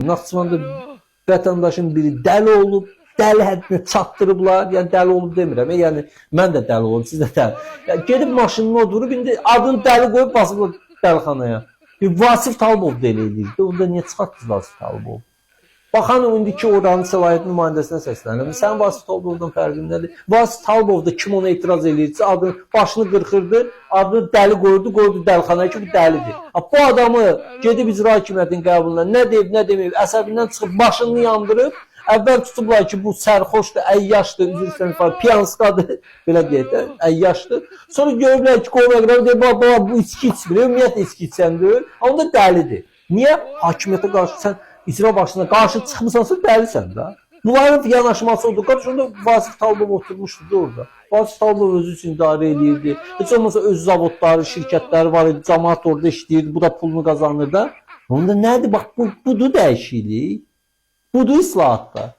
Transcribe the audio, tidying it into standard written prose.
Naxçıvanda vətəndaşın biri dəli olub, dəli həddinə çatdırıblar. Yəni dəli olub demirəm. Yəni mən də dəli olub, siz də dəli. Yəni gedib maşınına oturub, indi adını dəli qoyub basıblar dəlixanaya. Vasif Talibov da elə edirdi. Onda niyə çıxartdınız Vasif Talibov? Baxan indiki oranın səlahiyyətli nümayəndəsinə səslənir. Sən Vasif Talibovdan fərqin nədir? Vasif Talibov da kim ona etiraz eləyirsə, adını başını qırxırdı, adını dəli qoydu dəlixanaya ki, bu dəlidir. Bu adamı gedib icra hakimiyyətinin qəbuluna nə deyib, nə deməyib, əsəbindən çıxıb başını yandırıb, əvvəl tutublar ki, bu sərxoşdur, əyyaşdır, üzr istəyirəm, piyanskadır, belə deyək də, əyyaşdır. Sonra görürlər ki, qovaqlar deyir, bu içki içmir, ümumiyyətlə içki içəndir, onda dəlidir. Niyə? Hakimiyyətə qarşı sən icra başına qarşı çıxmısansa dəlisən də. Bunların yanaşması oldu. Qarşında Vasif Talibov oturmuşdu orada. Vasif Talibov özü üçün idarə edirdi. Heç olmasa öz zavodları, şirkətləri var idi, cəmaət orada işləyirdi, bu da pulunu qazanır da. Onda nədir? Bax, budur dəyişiklik. Budur islahatlar.